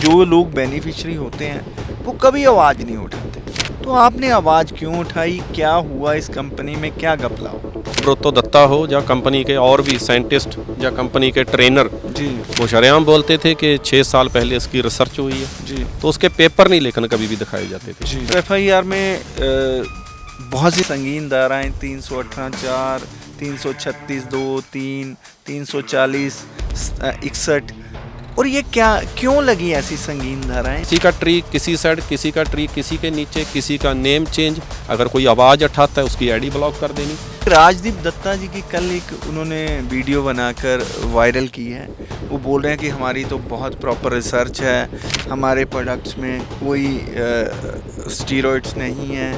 जो लोग बेनिफिशियरी होते हैं वो कभी आवाज़ नहीं उठाते, तो आपने आवाज़ क्यों उठाई? क्या हुआ इस कंपनी में, क्या घपला हो? सुब्रतो दत्ता हो या कंपनी के और भी साइंटिस्ट या कंपनी के ट्रेनर जी वो शरेआम बोलते थे कि 6 साल पहले इसकी रिसर्च हुई है, जी तो उसके पेपर नहीं लेकिन कभी भी दिखाए जाते थे। जी FIR में बहुत सी संगीन धाराएं 318(4), 336(2), 3, 340, 61, और ये क्या क्यों लगी ऐसी संगीन धाराएं? किसी का ट्री किसी साइड, किसी का ट्री किसी के नीचे, किसी का नेम चेंज, अगर कोई आवाज़ उठाता है उसकी आईडी ब्लॉक कर देनी। राजदीप दत्ता जी की कल एक उन्होंने वीडियो बनाकर वायरल की है। वो बोल रहे हैं कि हमारी तो बहुत प्रॉपर रिसर्च है, हमारे प्रोडक्ट्स में कोई स्टीरॉइड्स नहीं है,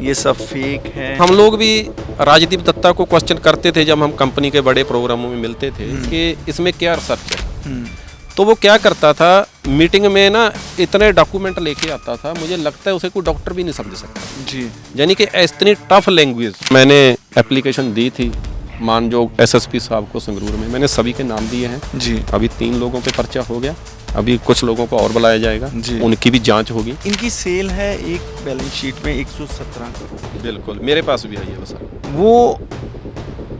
ये सब फेक है। हम लोग भी राजदीप दत्ता को क्वेश्चन करते थे जब हम कंपनी के बड़े प्रोग्रामों में मिलते थे कि इसमें क्या रिसर्च है। तो वो क्या करता था, मीटिंग में ना इतने डॉक्यूमेंट लेके आता था, मुझे लगता है उसे कोई डॉक्टर भी नहीं समझ सकता जी। यानी कि इतनी टफ लैंग्वेज। मैंने एप्लीकेशन दी थी मानजोग SSP साहब को संगरूर में, मैंने सभी के नाम दिए हैं जी। अभी 3 लोगों पे पर्चा हो गया, अभी कुछ लोगों को और बुलाया जाएगा जी। उनकी भी जांच होगी। इनकी सेल है एक बैलेंस शीट में 117 करोड़। बिल्कुल मेरे पास भी आई है बस। वो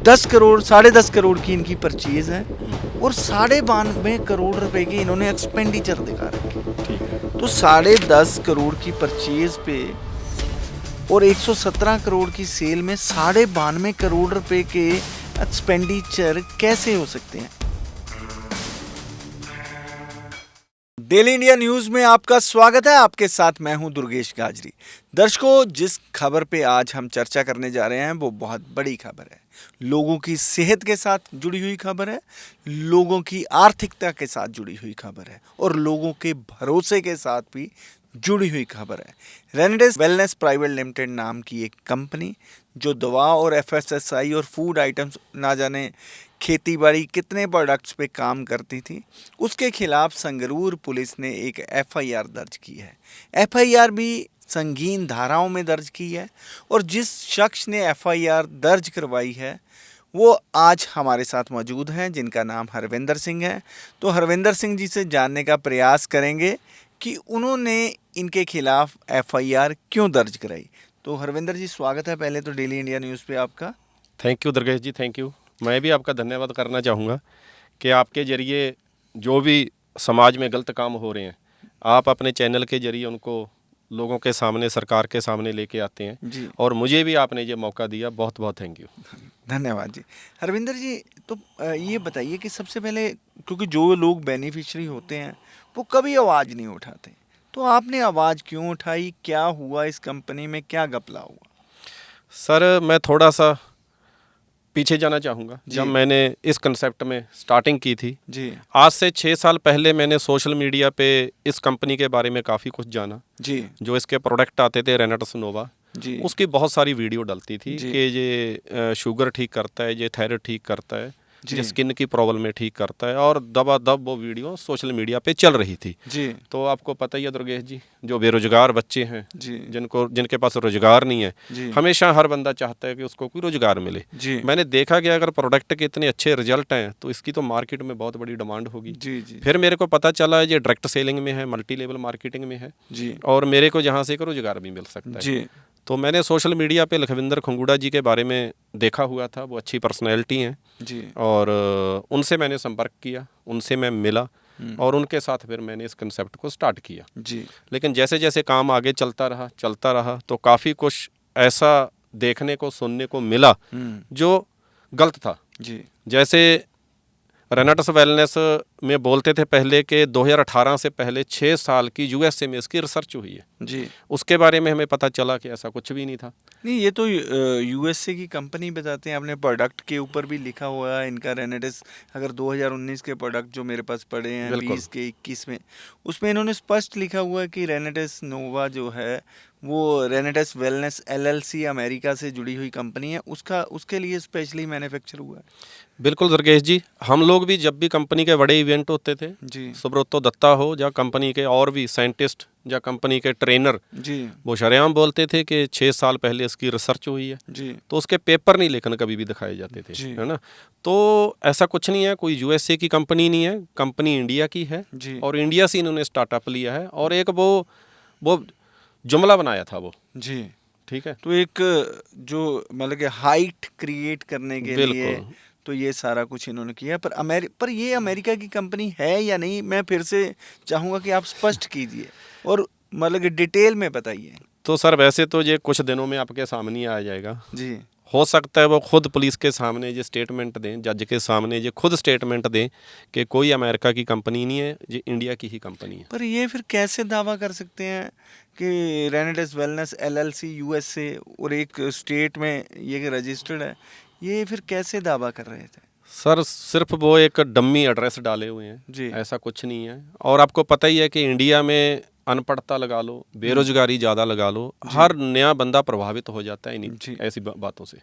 10 करोड़ 10.5 करोड़ की इनकी परचेज है और 92.5 करोड़ रुपए की इन्होंने एक्सपेंडिचर दिखा रखे। ठीक है, तो 10.5 करोड़ की परचेज पे और 117 करोड़ की सेल में 92.5 करोड़ रुपए के एक्सपेंडिचर कैसे हो सकते हैं? डेली इंडिया न्यूज में आपका स्वागत है। आपके साथ मैं हूं दुर्गेश गाजरी। दर्शकों, जिस खबर पे आज हम चर्चा करने जा रहे हैं वो बहुत बड़ी खबर है। लोगों की सेहत के साथ जुड़ी हुई खबर है, लोगों की आर्थिकता के साथ जुड़ी हुई खबर है और लोगों के भरोसे के साथ भी जुड़ी हुई खबर है। रेनेडेस वेलनेस प्राइवेट लिमिटेड नाम की एक कंपनी जो दवा और FSSAI और फूड आइटम्स ना जाने खेती बाड़ी कितने प्रोडक्ट्स पे काम करती थी, उसके खिलाफ संगरूर पुलिस ने एक FIR दर्ज की है। FIR भी संगीन धाराओं में दर्ज की है और जिस शख्स ने FIR दर्ज करवाई है वो आज हमारे साथ मौजूद हैं, जिनका नाम हरविंदर सिंह है। तो हरविंदर सिंह जी से जानने का प्रयास करेंगे कि उन्होंने इनके खिलाफ FIR क्यों दर्ज कराई। तो हरविंदर जी, स्वागत है पहले तो डेली इंडिया न्यूज़ पे आपका। Thank you Durgesh ji, thank you. मैं भी आपका धन्यवाद करना चाहूँगा कि आपके जरिए जो भी समाज में गलत काम हो रहे हैं, आप अपने चैनल के जरिए उनको लोगों के सामने, सरकार के सामने लेके आते हैं जी। और मुझे भी आपने ये मौका दिया, बहुत बहुत थैंक यू। धन्यवाद जी। हरविंदर जी, तो ये बताइए कि सबसे पहले, क्योंकि जो लोग बेनिफिशियरी होते हैं वो कभी आवाज़ नहीं उठाते, तो आपने आवाज़ क्यों उठाई? क्या हुआ इस कंपनी में, क्या घपला हुआ? सर, मैं थोड़ा सा पीछे जाना चाहूँगा। जी। जब मैंने इस कंसेप्ट में स्टार्टिंग की थी, जी आज से 6 साल पहले मैंने सोशल मीडिया पे इस कंपनी के बारे में काफ़ी कुछ जाना। जी जो इसके प्रोडक्ट आते थे रेनेडस नोवा, जी उसकी बहुत सारी वीडियो डलती थी जी। कि ये शुगर ठीक करता है, ये थायराइड ठीक करता है, जी। ये स्किन की प्रॉब्लम में ठीक करता है, और दबादब वो वीडियो सोशल मीडिया पे चल रही थी। जी तो आपको पता ही है दुर्गेश जी, जो बेरोजगार बच्चे हैं, जी जिनके पास रोजगार नहीं है, जी हमेशा हर बंदा चाहता है कि उसको कोई रोजगार मिले। जी मैंने देखा कि अगर प्रोडक्ट के इतने अच्छे रिजल्ट हैं तो इसकी तो मार्केट में बहुत बड़ी डिमांड होगी। जी जी फिर मेरे को पता चला ये डायरेक्ट सेलिंग में है, मल्टी लेवल मार्केटिंग में है, जी और मेरे को जहाँ से एक रोजगार भी मिल सकता है। जी तो मैंने सोशल मीडिया पे लखविंदर खंगूड़ा जी के बारे में देखा हुआ था, वो अच्छी पर्सनैलिटी हैं, जी और उनसे मैंने संपर्क किया, उनसे मैं मिला और उनके साथ फिर मैंने इस कंसेप्ट को स्टार्ट किया। जी लेकिन जैसे जैसे काम आगे चलता रहा तो काफ़ी कुछ ऐसा देखने को, सुनने को मिला जो गलत था। जी जैसे रेनेडस वेलनेस में बोलते थे पहले कि 2018 से पहले 6 साल की USA में इसकी रिसर्च हुई है। जी उसके बारे में हमें पता चला कि ऐसा कुछ भी नहीं था। नहीं, ये तो USA की कंपनी बताते हैं। अपने प्रोडक्ट के ऊपर भी लिखा हुआ है इनका रेनेडेस। अगर 2019 के प्रोडक्ट जो मेरे पास पड़े हैं, 20 के 21 में, उसमें इन्होंने स्पष्ट लिखा हुआ है कि रेनेडेस नोवा जो है वो रेनेडेस वेलनेस LLC अमेरिका से जुड़ी हुई कंपनी है, उसके लिए स्पेशली मैन्युफैक्चर हुआ है। बिल्कुल दुर्गेश जी, हम लोग भी जब भी कंपनी के बड़े इवेंट होते थे, जी सुब्रतो दत्ता हो या कंपनी के और भी साइंटिस्ट या कंपनी के ट्रेनर जी वो शरेआम बोलते थे कि 6 साल पहले इसकी रिसर्च हुई है, जी तो उसके पेपर नहीं लेखन कभी भी दिखाए जाते थे, जी। है ना। तो ऐसा कुछ नहीं है, कोई यूएसए की कंपनी नहीं है, कंपनी इंडिया की है जी और इंडिया से इन्होंने स्टार्टअप लिया है और एक वो जुमला बनाया था वो, जी। ठीक है। तो एक जो मतलब कि हाइट क्रिएट करने के लिए बिल्कुल। तो ये सारा कुछ इन्होंने किया, पर ये अमेरिका की कंपनी है या नहीं, मैं फिर से चाहूँगा कि आप स्पष्ट कीजिए और मतलब कि डिटेल में बताइए। तो सर वैसे तो ये कुछ दिनों में आपके सामने ही आ जाएगा। जी हो सकता है वो खुद पुलिस के सामने ये स्टेटमेंट दें, जज के सामने ये खुद स्टेटमेंट दें कि कोई अमेरिका की कंपनी नहीं है, ये इंडिया की ही कंपनी है। पर ये फिर कैसे दावा कर सकते हैं कि रेनेडिस वेलनेस एलएलसी यूएसए और एक स्टेट में ये रजिस्टर्ड है, ये फिर कैसे दावा कर रहे थे? सर सिर्फ वो एक डम्मी एड्रेस डाले हुए हैं, जी ऐसा कुछ नहीं है। और आपको पता ही है कि इंडिया में अनपढ़ता लगा लो, बेरोजगारी ज़्यादा लगा लो, हर नया बंदा प्रभावित हो जाता है जी। इन्हीं ऐसी बातों से।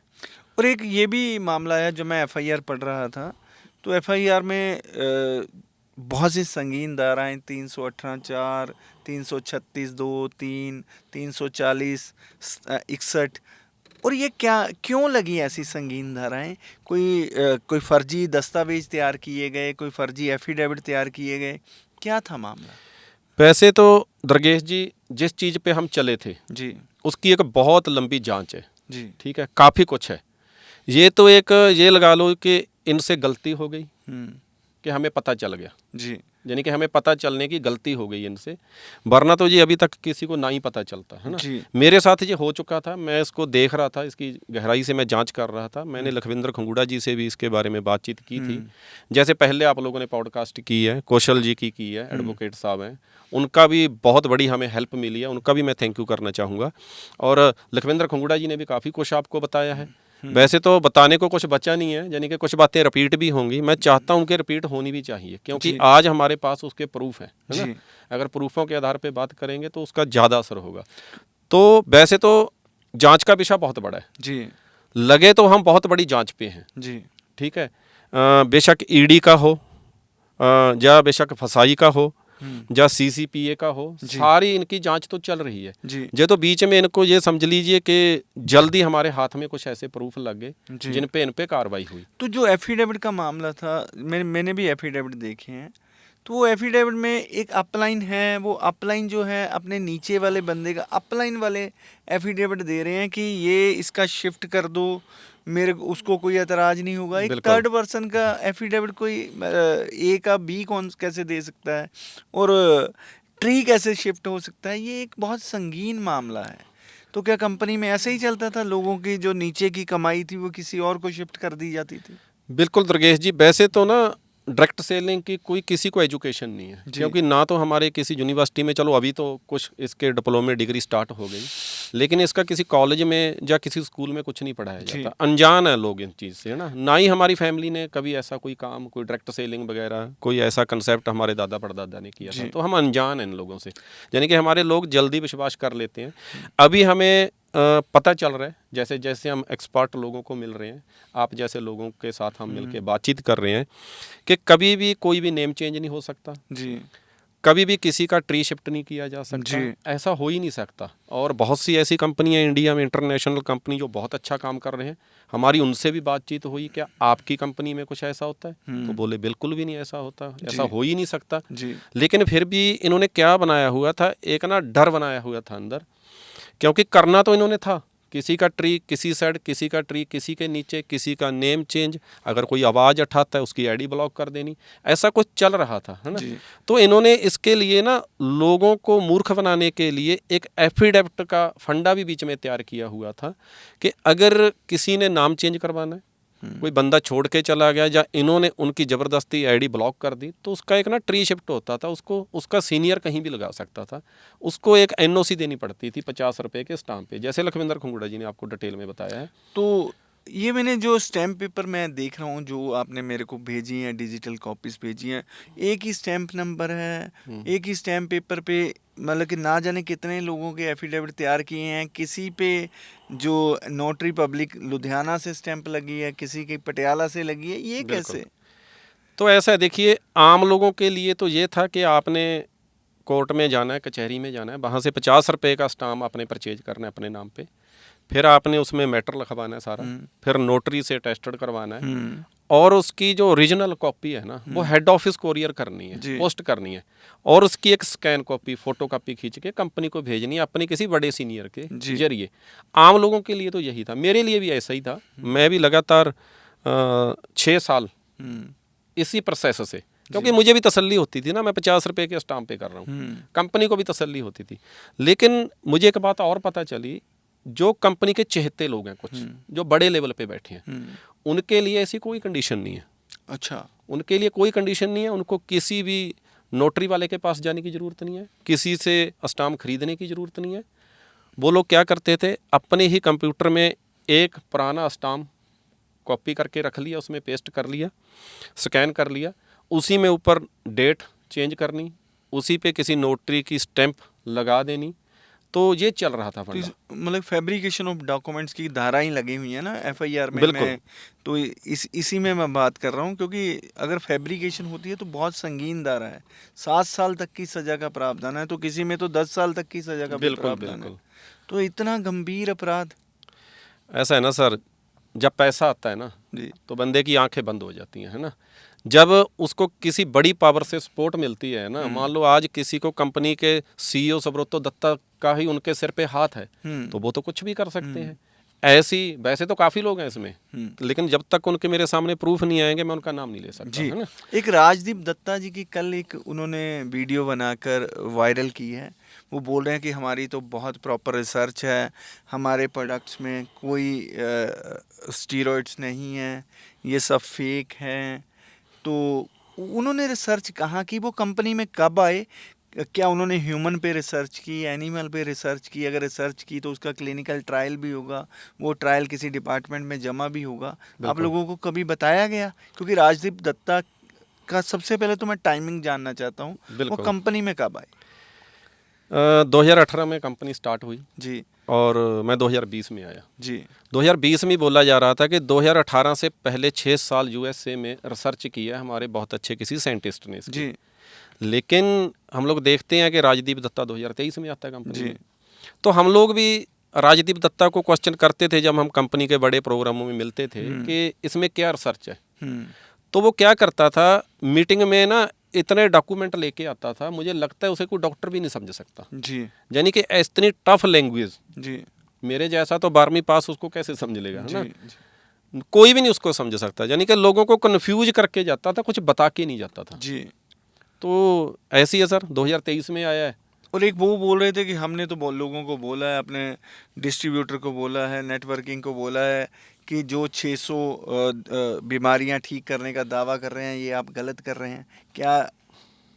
और एक ये भी मामला है, जो मैं एफआईआर पढ़ रहा था, तो एफआईआर में बहुत सी संगीन धाराएं 318(4), 336(2), 340, 61, और ये क्या क्यों लगी ऐसी संगीन धाराएं? कोई फर्जी दस्तावेज तैयार किए गए, कोई फर्जी एफिडेविट तैयार किए गए, क्या था मामला? वैसे तो दुर्गेश जी, जिस चीज़ पे हम चले थे जी उसकी एक बहुत लंबी जांच है, जी ठीक है, काफ़ी कुछ है। ये तो एक ये लगा लो कि इनसे गलती हो गई कि हमें पता चल गया, जी यानी कि हमें पता चलने की गलती हो गई इनसे, वरना तो ये अभी तक किसी को ना ही पता चलता, है ना। जी मेरे साथ ये हो चुका था, मैं इसको देख रहा था, इसकी गहराई से मैं जांच कर रहा था। मैंने लखविंद्र खंगूड़ा जी से भी इसके बारे में बातचीत की थी, जैसे पहले आप लोगों ने पॉडकास्ट की है, कौशल जी की है, एडवोकेट साहब हैं, उनका भी बहुत बड़ी हमें हेल्प मिली है, उनका भी मैं थैंक यू करना चाहूँगा। और लखविंद्र खंगूड़ा जी ने भी काफ़ी कुछ आपको बताया है। वैसे तो बताने को कुछ बचा नहीं है, यानी कि कुछ बातें रिपीट भी होंगी, मैं चाहता हूँ कि रिपीट होनी भी चाहिए, क्योंकि जी आज हमारे पास उसके प्रूफ है ना। जी अगर प्रूफों के आधार पे बात करेंगे तो उसका ज़्यादा असर होगा। तो वैसे तो जांच का विषय बहुत बड़ा है, जी लगे तो हम बहुत बड़ी जांच पे हैं, जी ठीक है। बेशक ईडी का हो, या बेशक फसाई का हो, या सीसीपीए का हो, जी। सारी इनकी जांच तो चल रही है। जी ये तो बीच में इनको ये समझ लीजिए कि जल्दी हमारे हाथ में कुछ ऐसे प्रूफ लग गए जी। जिन पे इन पे कार्रवाई हुई। तो जो एफिडेविट का मामला था, मैंने भी एफिडेविट देखे हैं, तो वो एफिडेविट में एक अपलाइन है, वो अपलाइन जो है अपने नीचे वाले बंदे का अपलाइन वाले एफिडेविट दे रहे हैं कि ये इसका शिफ्ट कर दो, मेरे उसको कोई एतराज़ नहीं होगा। एक बिल्कुल। थर्ड पर्सन का एफिडेविट कोई ए का बी कौन कैसे दे सकता है, और ट्री कैसे शिफ्ट हो सकता है? ये एक बहुत संगीन मामला है। तो क्या कंपनी में ऐसे ही चलता था, लोगों की जो नीचे की कमाई थी वो किसी और को शिफ्ट कर दी जाती थी? बिल्कुल दुर्गेश जी, वैसे तो ना डायरेक्ट सेलिंग की कोई किसी को एजुकेशन नहीं है, जी। क्योंकि ना तो हमारे किसी यूनिवर्सिटी में, चलो अभी तो कुछ इसके डिप्लोमे डिग्री स्टार्ट हो गई, लेकिन इसका किसी कॉलेज में या किसी स्कूल में कुछ नहीं पढ़ाया जी। जाता। अनजान है लोग इन चीज़ से, है ना। ना ही हमारी फैमिली ने कभी ऐसा कोई काम, कोई डायरेक्ट सेलिंग वगैरह, कोई ऐसा कंसेप्ट हमारे दादा परदादा ने किया था, जी। तो हम अनजान हैं इन लोगों से, यानी कि हमारे लोग जल्दी विश्वास कर लेते हैं। अभी हमें पता चल रहा है, जैसे जैसे हम एक्सपर्ट लोगों को मिल रहे हैं, आप जैसे लोगों के साथ हम मिलके बातचीत कर रहे हैं, कि कभी भी कोई भी नेम चेंज नहीं हो सकता, जी कभी भी किसी का ट्री शिफ्ट नहीं किया जा सकता, जी। ऐसा हो ही नहीं सकता। और बहुत सी ऐसी कंपनियां इंडिया में, इंटरनेशनल कंपनी, जो बहुत अच्छा काम कर रहे हैं, हमारी उनसे भी बातचीत हुई, क्या आपकी कंपनी में कुछ ऐसा होता है? तो बोले बिल्कुल भी नहीं ऐसा होता, ऐसा हो ही नहीं सकता। जी लेकिन फिर भी इन्होंने क्या बनाया हुआ था, एक ना डर बनाया हुआ था अंदर, क्योंकि करना तो इन्होंने था, किसी का ट्री किसी साइड, किसी का ट्री किसी के नीचे, किसी का नेम चेंज, अगर कोई आवाज़ उठाता है उसकी आईडी ब्लॉक कर देनी, ऐसा कुछ चल रहा था, है ना। जी। तो इन्होंने इसके लिए ना लोगों को मूर्ख बनाने के लिए एक एफिडेविट का फंडा भी बीच में तैयार किया हुआ था, कि अगर किसी ने नाम चेंज करवाना है, कोई बंदा छोड़ के चला गया, या इन्होंने उनकी ज़बरदस्ती आईडी ब्लॉक कर दी, तो उसका एक ना ट्री शिफ्ट होता था, उसको उसका सीनियर कहीं भी लगा सकता था, उसको एक एनओसी देनी पड़ती थी 50 रुपये के स्टाम्प पे, जैसे लखविंद्र खंगूड़ा जी ने आपको डिटेल में बताया है। तो ये मैंने जो स्टैम्प पेपर मैं देख रहा हूँ, जो आपने मेरे को भेजी हैं, डिजिटल कॉपीज भेजी हैं, एक ही स्टैम्प नंबर है, एक ही स्टैम्प पेपर पे मतलब कि ना जाने कितने लोगों के एफिडेविट तैयार किए हैं। किसी पे जो नोटरी पब्लिक लुधियाना से स्टैम्प लगी है, किसी की पटियाला से लगी है, ये बिल्कुल। कैसे? तो ऐसा है, देखिए, आम लोगों के लिए तो ये था कि आपने कोर्ट में जाना है, कचहरी में जाना है, वहाँ से 50 रुपये का स्टाम्प आपने परचेज करना है अपने नाम पे, फिर आपने उसमें मैटर लिखवाना है सारा, फिर नोटरी से टेस्टेड करवाना है, और उसकी जो ओरिजिनल कॉपी है ना वो हेड ऑफिस कोरियर करनी है, पोस्ट करनी है, और उसकी एक स्कैन कॉपी, फोटो कॉपी खींच के कंपनी को भेजनी है अपने किसी बड़े सीनियर के जरिए। आम लोगों के लिए तो यही था, मेरे लिए भी ऐसा ही था। मैं भी लगातार 6 साल इसी प्रोसेस से, क्योंकि मुझे भी तसल्ली होती थी ना, मैं 50 रुपये के स्टाम्प पे कर रहा हूँ, कंपनी को भी तसल्ली होती थी। लेकिन मुझे एक बात और पता चली, जो कंपनी के चहेते लोग हैं कुछ जो बड़े लेवल पे बैठे हैं, उनके लिए ऐसी कोई कंडीशन नहीं है। अच्छा, उनके लिए कोई कंडीशन नहीं है, उनको किसी भी नोटरी वाले के पास जाने की ज़रूरत नहीं है, किसी से स्टाम्प खरीदने की ज़रूरत नहीं है। वो लोग क्या करते थे, अपने ही कंप्यूटर में एक पुराना स्टाम्प कॉपी करके रख लिया, उसमें पेस्ट कर लिया, स्कैन कर लिया, उसी में ऊपर डेट चेंज करनी, उसी पे किसी नोटरी की स्टैंप लगा देनी। तो ये चल रहा था फंडा। मतलब फैब्रिकेशन ऑफ डॉक्यूमेंट्स की धाराएं लगी हुई है ना एफआईआर में। बिल्कुल। तो इसी में मैं बात कर रहा हूँ, क्योंकि अगर फैब्रिकेशन होती है तो बहुत संगीन धारा है, 7 साल तक की सजा का प्रावधान है, तो किसी में तो 10 साल तक की सजा का भी प्रावधान है। तो इतना गंभीर अपराध। ऐसा है ना सर, जब पैसा आता है ना जी, तो बंदे की आंखें बंद हो जाती हैं, है ना। जब उसको किसी बड़ी पावर से सपोर्ट मिलती है ना, मान लो आज किसी को कंपनी के सीईओ सुब्रतो दत्ता का ही उनके सिर पे हाथ है, तो वो तो कुछ भी कर सकते हैं। ऐसी वैसे तो काफ़ी लोग हैं इसमें, लेकिन जब तक उनके मेरे सामने प्रूफ नहीं आएंगे मैं उनका नाम नहीं ले सकता, है ना। एक राजदीप दत्ता जी की कल एक उन्होंने वीडियो बनाकर वायरल की है। वो बोल रहे हैं कि हमारी तो बहुत प्रॉपर रिसर्च है, हमारे प्रोडक्ट्स में कोई स्टीरॉइड्स नहीं है, ये सब फेक हैं। तो उन्होंने रिसर्च कहाँ की, वो कंपनी में कब आए, क्या उन्होंने ह्यूमन पे रिसर्च की, एनिमल पे रिसर्च की? अगर रिसर्च की तो उसका क्लिनिकल ट्रायल भी होगा, वो ट्रायल किसी डिपार्टमेंट में जमा भी होगा। आप लोगों को कभी बताया गया? क्योंकि राजदीप दत्ता का सबसे पहले तो मैं टाइमिंग जानना चाहता हूँ, वो कंपनी में कब आए? 2018 में कंपनी स्टार्ट हुई जी, और मैं 2020 में आया। जी, 2020 में बोला जा रहा था कि 2018 से पहले 6 साल यूएसए में रिसर्च किया हमारे बहुत अच्छे किसी साइंटिस्ट ने इसकी। जी, लेकिन हम लोग देखते हैं कि राजदीप दत्ता 2023 में आता है कंपनी में। तो हम लोग भी राजदीप दत्ता को क्वेश्चन करते थे जब हम कंपनी के बड़े प्रोग्रामों में मिलते थे कि इसमें क्या रिसर्च है। तो वो क्या करता था, मीटिंग में ना इतने डॉक्यूमेंट लेके आता था, मुझे लगता है उसे कोई डॉक्टर भी नहीं समझ सकता। जी, यानी कि इतनी टफ लैंग्वेज, जी, मेरे जैसा तो 12वीं पास उसको कैसे समझ लेगा, है ना। जी, कोई भी नहीं उसको समझ सकता, यानी कि लोगों को कन्फ्यूज करके जाता था, कुछ बता के नहीं जाता था। जी। तो ऐसी है सर, 2023 में आया है। और एक वो बोल रहे थे कि हमने तो लोगों को बोला है, अपने डिस्ट्रीब्यूटर को बोला है, नेटवर्किंग को बोला है कि जो 600 बीमारियां ठीक करने का दावा कर रहे हैं ये आप गलत कर रहे हैं। क्या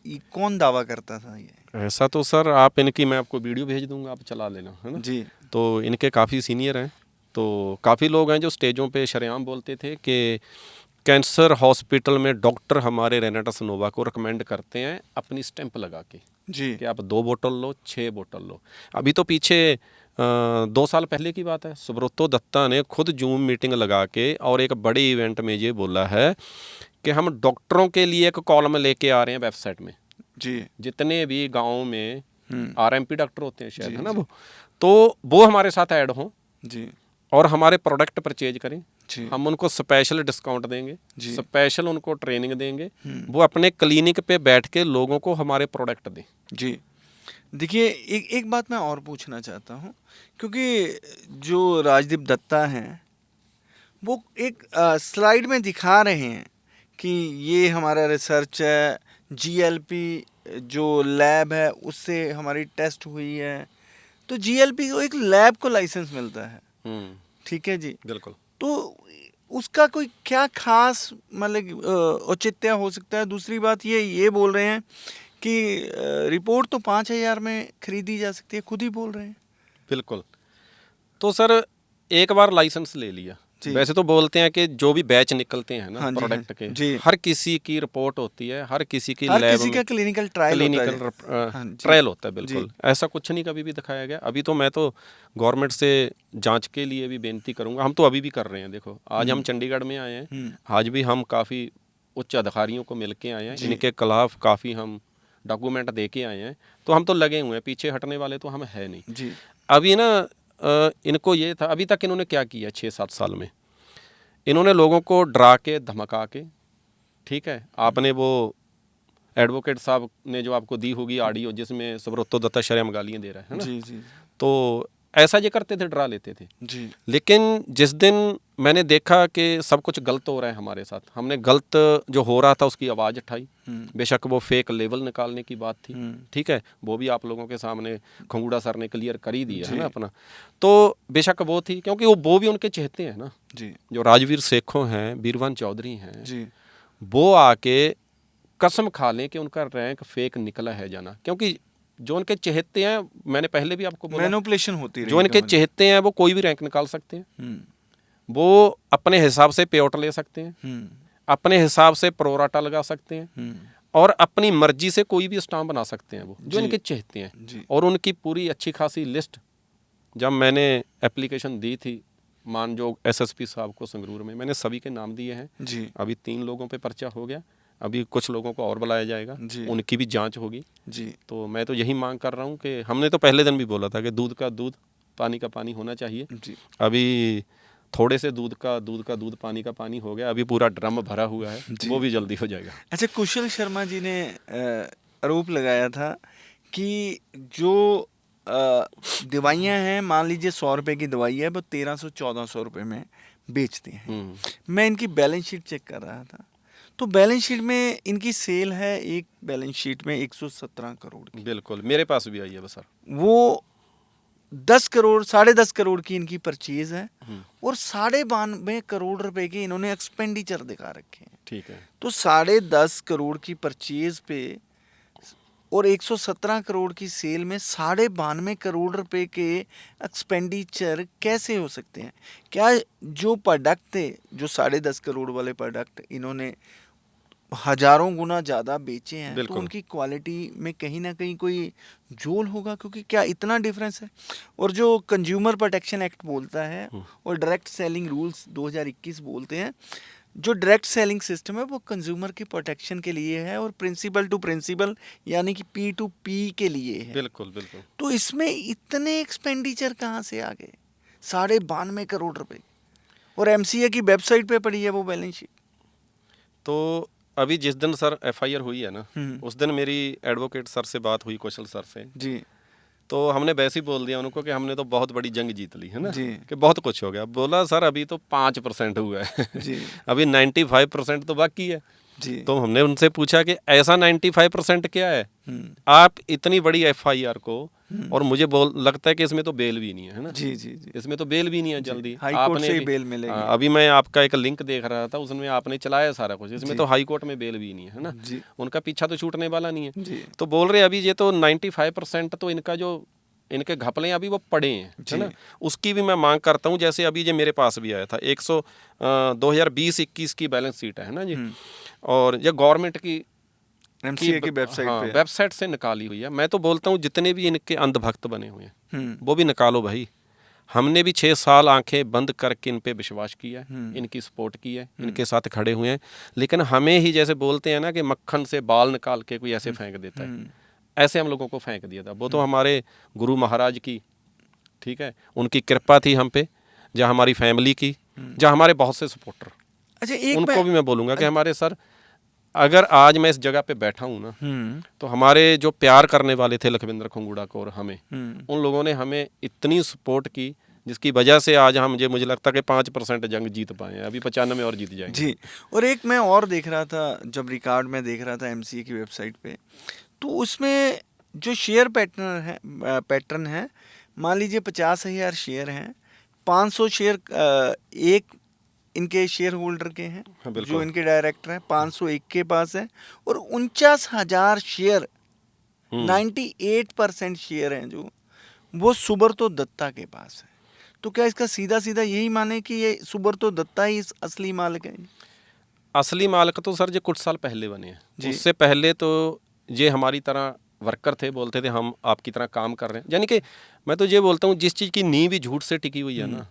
ये कौन दावा करता था ये? ऐसा तो सर आप इनकी, मैं आपको वीडियो भेज दूंगा, आप चला लेना, है ना। जी, तो इनके काफ़ी सीनियर हैं, तो काफ़ी लोग हैं जो स्टेजों पे शरेआम बोलते थे कि कैंसर हॉस्पिटल में डॉक्टर हमारे रेनाटा नोवा को रिकमेंड करते हैं अपनी स्टैंप लगा के जी, कि आप 2 बोतल लो, 6 बोतल लो। अभी तो पीछे 2 साल पहले की बात है, सुब्रतो दत्ता ने खुद जूम मीटिंग लगा के और एक बड़े इवेंट में ये बोला है कि हम डॉक्टरों के लिए एक कॉलम लेके आ रहे हैं वेबसाइट में। जी, जितने भी गाँव में आरएमपी डॉक्टर होते हैं शायद, है ना, वो हमारे साथ ऐड हों जी, और हमारे प्रोडक्ट परचेज करें। जी, हम उनको स्पेशल डिस्काउंट देंगे, जी, स्पेशल उनको ट्रेनिंग देंगे, वो अपने क्लिनिक पे बैठ के लोगों को हमारे प्रोडक्ट दें। जी। देखिए, एक बात मैं और पूछना चाहता हूँ, क्योंकि जो राजदीप दत्ता हैं वो एक स्लाइड में दिखा रहे हैं कि ये हमारा रिसर्च है, जीएलपी जो लैब है उससे हमारी टेस्ट हुई है। तो जीएलपी को एक लैब को लाइसेंस मिलता है, ठीक है जी। बिल्कुल। तो उसका कोई क्या खास मतलब औचित्य हो सकता है? दूसरी बात ये बोल रहे हैं कि रिपोर्ट तो 5,000 में खरीदी जा सकती है, खुद ही बोल रहे हैं। बिल्कुल। तो सर एक बार लाइसेंस ले लिया, वैसे तो बोलते हैं कि जो भी बैच निकलते हैं ना, हाँ जी, प्रोडक्ट हाँ के, जी, हर किसी की रिपोर्ट होती है, हर किसी की हर लैब किसी में का क्लिनिकल ट्रायल ट्रायल होता है। बिल्कुल, ऐसा कुछ नहीं कभी भी दिखाया गया। अभी तो मैं तो गवर्नमेंट से जांच के लिए भी बेनती करूंगा, हम तो अभी भी कर रहे हैं। देखो आज हम चंडीगढ़ में आए हैं, आज भी हम काफ़ी उच्च अधिकारियों को मिल के आए हैं, इनके खिलाफ काफ़ी हम डॉक्यूमेंट दे के आए हैं, तो हम तो लगे हुए हैं, पीछे हटने वाले तो हम है नहीं जी। अभी ना। इनको ये था, अभी तक इन्होंने क्या किया 6-7 साल में, इन्होंने लोगों को डरा के धमका के, ठीक है, आपने वो एडवोकेट साहब ने जो आपको दी होगी ऑडियो जिसमें सुब्रतो दत्ता शर्म गालियाँ दे रहा है ना, जी जी तो ऐसा ये करते थे, डरा लेते थे। जी। लेकिन जिस दिन मैंने देखा कि सब कुछ गलत हो रहा है हमारे साथ, हमने गलत जो हो रहा था उसकी आवाज़ उठाई। बेशक वो फेक लेवल निकालने की बात थी, ठीक है, वो भी आप लोगों के सामने खंगूड़ा सर ने क्लियर कर ही दिया है ना अपना। तो बेशक वो थी, क्योंकि वो भी उनके चहेते हैं ना जी। जो राजवीर सेखों हैं, बीरवन चौधरी हैं जी। वो आके कसम खा लें कि उनका रैंक फेक निकला है जाना, क्योंकि जो उनके चहेते हैं, मैंने पहले भी आपको बोला, मैनिपुलेशन होती रही जो इनके चहेते हैं वो कोई भी रैंक निकाल सकते हैं, वो अपने हिसाब से पे आउट ले सकते हैं, अपने हिसाब से प्रोराटा लगा सकते हैं, और अपनी मर्जी से कोई भी स्टाम्प बना सकते हैं वो जो इनके चहेते हैं। और उनकी पूरी अच्छी खासी लिस्ट जब मैंने एप्लीकेशन दी थी मानजोग एसएसपी साहब को संगरूर में, मैंने सभी के नाम दिए हैं जी। अभी 3 लोगों पे पर्चा हो गया, अभी कुछ लोगों को और बुलाया जाएगा, उनकी भी जांच होगी जी। तो मैं तो यही मांग कर रहा हूँ कि हमने तो पहले दिन भी बोला था कि दूध का दूध, पानी का पानी होना चाहिए जी। अभी थोड़े से दूध का दूध, पानी का पानी हो गया, अभी पूरा ड्रम भरा हुआ है, वो भी जल्दी हो जाएगा। अच्छा, कुशल शर्मा जी ने आरोप लगाया था कि जो दवाइयाँ हैं, मान लीजिए 100 रुपए की दवाई है, वो 1300-1400 रुपए में बेचते हैं। मैं इनकी बैलेंस शीट चेक कर रहा था, तो बैलेंस शीट में इनकी सेल है, एक बैलेंस शीट में 117 करोड़ की। बिल्कुल, मेरे पास भी आई है बस सर। वो 10 करोड़, 10.5 करोड़ की इनकी परचेज है, और 92.5 करोड़ रुपए के इन्होंने एक्सपेंडिचर दिखा रखे हैं। ठीक है, तो 10.5 करोड़ की परचेज पे और 117 करोड़ की सेल में 92.5 करोड़ रुपए के एक्सपेंडिचर कैसे हो सकते हैं? क्या जो प्रोडक्ट थे, जो 10.5 करोड़ वाले प्रोडक्ट इन्होंने हजारों गुना ज़्यादा बेचे हैं, तो उनकी क्वालिटी में कहीं ना कहीं कोई झोल होगा, क्योंकि क्या इतना डिफरेंस है? और जो कंज्यूमर प्रोटेक्शन एक्ट बोलता है और डायरेक्ट सेलिंग रूल्स 2021 बोलते हैं, जो डायरेक्ट सेलिंग सिस्टम है वो कंज्यूमर की प्रोटेक्शन के लिए है और प्रिंसिपल टू प्रिंसिपल यानी कि पी टू पी के लिए है। बिल्कुल बिल्कुल। तो इसमें इतने एक्सपेंडिचर कहाँ से आ गए? 92.5 करोड़ रुपए, और एमसीए की वेबसाइट पे पड़ी है वो बैलेंस शीट। तो अभी जिस दिन सर एफआईआर हुई है ना, उस दिन मेरी एडवोकेट सर से बात हुई, कौशल सर से जी। तो हमने वैसे ही बोल दिया उनको कि हमने तो बहुत बड़ी जंग जीत ली है ना जी। कि बहुत कुछ हो गया। बोला सर अभी तो 5% हुआ है जी। अभी 95% तो बाकी है जी। तो हमने उनसे पूछा कि ऐसा 95% क्या है आप इतनी बड़ी एफआईआर को, और मुझे लगता है कि इसमें तो बेल भी नहीं है ना। जी जी जी। इसमें तो बेल भी नहीं है जल्दी, हाई कोर्ट से ही बेल मिलेगी। अभी मैं आपका एक लिंक देख रहा था, उसमें आपने चलाया सारा कुछ, इसमें तो हाई कोर्ट में बेल भी नहीं है ना। उनका पीछा तो छूटने वाला नहीं है। तो बोल रहे अभी ये तो 95% तो इनका जो इनके घपले अभी वो पड़े हैं, है ना। उसकी भी मैं मांग करता हूँ। जैसे अभी ये मेरे पास भी आया था 2020-21 की बैलेंस शीट है ना जी, और ये गवर्नमेंट की एमसीए की वेबसाइट पे वेबसाइट से निकाली हुई है। मैं तो बोलता हूँ जितने भी इनके अंधभक्त बने हुए हैं वो भी निकालो भाई। हमने भी 6 साल आंखें बंद करके इन पे विश्वास किया है, इनकी सपोर्ट की है, इनके साथ खड़े हुए हैं, लेकिन हमें ही जैसे बोलते हैं ना कि मक्खन से बाल निकाल के कोई ऐसे फेंक देता है, ऐसे हम लोगों को फेंक दिया था। वो तो हमारे गुरु महाराज की, ठीक है, उनकी कृपा थी हम पे, जहाँ हमारी फैमिली की, जहाँ हमारे बहुत से सपोर्टर। अच्छा, उनको भी मैं बोलूँगा कि हमारे सर, अगर आज मैं इस जगह पे बैठा हूँ ना, तो हमारे जो प्यार करने वाले थे लखविंद्र खंगूड़ा को और हमें, उन लोगों ने हमें इतनी सपोर्ट की जिसकी वजह से आज हम मुझे लगता है कि 5% जंग जीत पाए हैं। अभी 95 और जीत जाएंगे जी। और एक मैं और देख रहा था, जब रिकॉर्ड में देख रहा था एमसीए की वेबसाइट पे, तो उसमें जो शेयर पैटर्न है, मान लीजिए 50,000 शेयर हैं, 500 शेयर एक इनके शेयर होल्डर के हैं, जो इनके डायरेक्टर हैं, 501 के पास है, और 49,000 शेयर 98% शेयर हैं जो वो सुब्रतो दत्ता के पास है। तो क्या इसका सीधा सीधा यही माने कि ये सुब्रतो दत्ता ही असली मालिक है? असली मालिक तो सर जो कुछ साल पहले बने हैं, उससे पहले तो ये हमारी तरह वर्कर थे, बोलते थे हम आपकी तरह काम कर रहे हैं। यानी कि मैं तो ये बोलता हूँ जिस चीज़ की नींव भी झूठ से टिकी हुई है ना,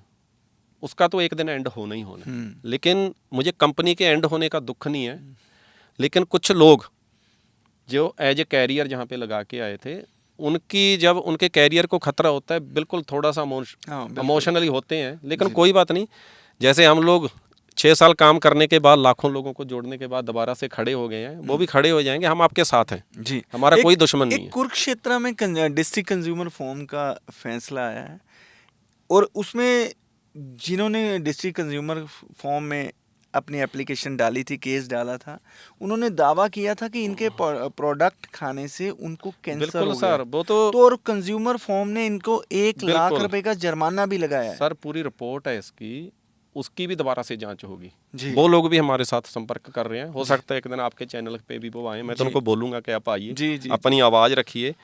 उसका तो एक दिन एंड होना ही होना। लेकिन मुझे कंपनी के एंड होने का दुख नहीं है, लेकिन कुछ लोग जो एज ए कैरियर जहाँ पे लगा के आए थे, उनकी जब उनके कैरियर को खतरा होता है, बिल्कुल थोड़ा सा इमोशनली होते हैं, लेकिन कोई बात नहीं। जैसे हम लोग 6 साल काम करने के बाद, लाखों लोगों को जोड़ने के बाद दोबारा से खड़े हो गए हैं, वो भी खड़े हो जाएंगे, हम आपके साथ हैं जी। हमारा कोई दुश्मन नहीं है। कुरुक्षेत्र में डिस्ट्रिक्ट कंज्यूमर फोरम का फैसला आया है और उसमें जिन्होंने डिस्ट्रिक्ट कंज्यूमर फोरम में अपनी एप्लीकेशन डाली थी, केस डाला था, उन्होंने दावा किया था कि इनके प्रोडक्ट खाने से उनको कैंसर हो गया। सर वो तो और कंज्यूमर फोरम ने इनको 1 लाख रुपए का जुर्माना भी लगाया है। सर पूरी रिपोर्ट है इसकी, उसकी भी दोबारा से जांच होगी। वो लोग भी हमारे साथ संपर्क कर रहे हैं, हो सकता है एक दिन आपके चैनल पे भी वो आए, मैं तो उनको बोलूंगा कि आप आइए, अपनी आवाज़ रखिए,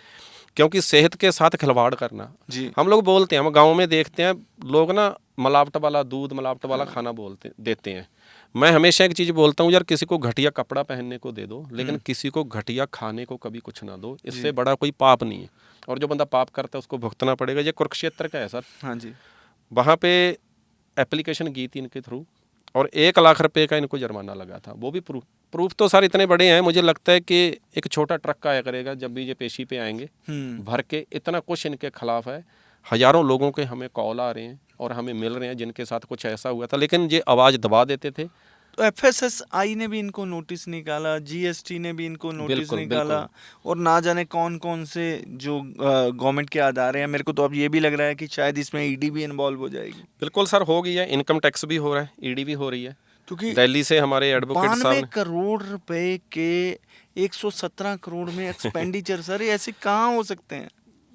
क्योंकि सेहत के साथ खिलवाड़ करना, हम लोग बोलते हैं, हम गाँव में देखते हैं लोग ना मिलावट वाला दूध, मिलावट वाला खाना देते हैं। मैं हमेशा एक चीज़ बोलता हूँ, यार किसी को घटिया कपड़ा पहनने को दे दो, लेकिन किसी को घटिया खाने को कभी कुछ ना दो, इससे बड़ा कोई पाप नहीं है। और जो बंदा पाप करता है उसको भुगतना पड़ेगा। ये कुरुक्षेत्र का है सर। हाँ जी। वहाँ पे एप्लीकेशन की थी इनके थ्रू और 1 लाख रुपए का इनको जुर्माना लगा था। वो भी प्रूफ तो सर इतने बड़े हैं, मुझे लगता है कि एक छोटा ट्रक आया करेगा जब भी ये पेशी पे आएंगे भर के, इतना कुछ इनके खिलाफ है। हजारों लोगों के हमें कॉल आ रहे हैं और हमें मिल रहे हैं जिनके साथ कुछ ऐसा हुआ था, लेकिन ये आवाज़ दबा देते थे। तो एफएसएसआई ने भी इनको नोटिस निकाला, जीएसटी ने भी इनको नोटिस निकाला, और ना जाने कौन कौन से जो गवर्नमेंट के अदारे हैं। मेरे को तो अब ये भी लग रहा है कि शायद इसमें ईडी भी इन्वॉल्व हो जाएगी। बिल्कुल सर, हो गई है, इनकम टैक्स भी हो रहा है, ईडी भी हो रही है, क्योंकि दिल्ली से हमारे एडवोकेट साहब 92 करोड़ रुपए के 117 करोड़ में एक्सपेंडिचर सर, ऐसे कहाँ हो सकते हैं?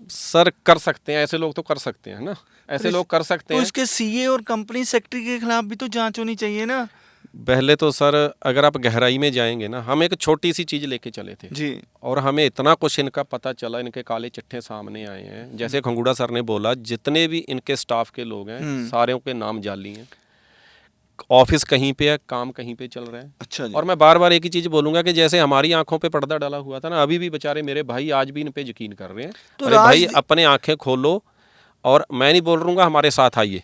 सर कर सकते हैं, ऐसे लोग तो कर सकते हैं ना, ऐसे लोग कर सकते हैं। तो इसके सीए और कंपनी सेक्रेटरी के खिलाफ भी तो जांच होनी चाहिए ना। पहले तो सर अगर आप गहराई में जाएंगे ना, हम एक छोटी सी चीज़ लेके चले थे जी, और हमें इतना कुछ इनका पता चला, इनके काले चिट्ठे सामने आए हैं। जैसे खंगूड़ा सर ने बोला, जितने भी इनके स्टाफ के लोग हैं सारे के नाम जाली हैं, ऑफिस कहीं पे है, काम कहीं पे चल रहा है। अच्छा जी। और मैं बार बार एक ही चीज़ बोलूंगा कि जैसे हमारी आंखों पे पर्दा डाला हुआ था ना, अभी भी बेचारे मेरे भाई आज भी इन पे यकीन कर रहे हैं। तो अरे भाई अपने आंखें खोलो, और मैं नहीं बोल रहूँगा, हमारे साथ आइए,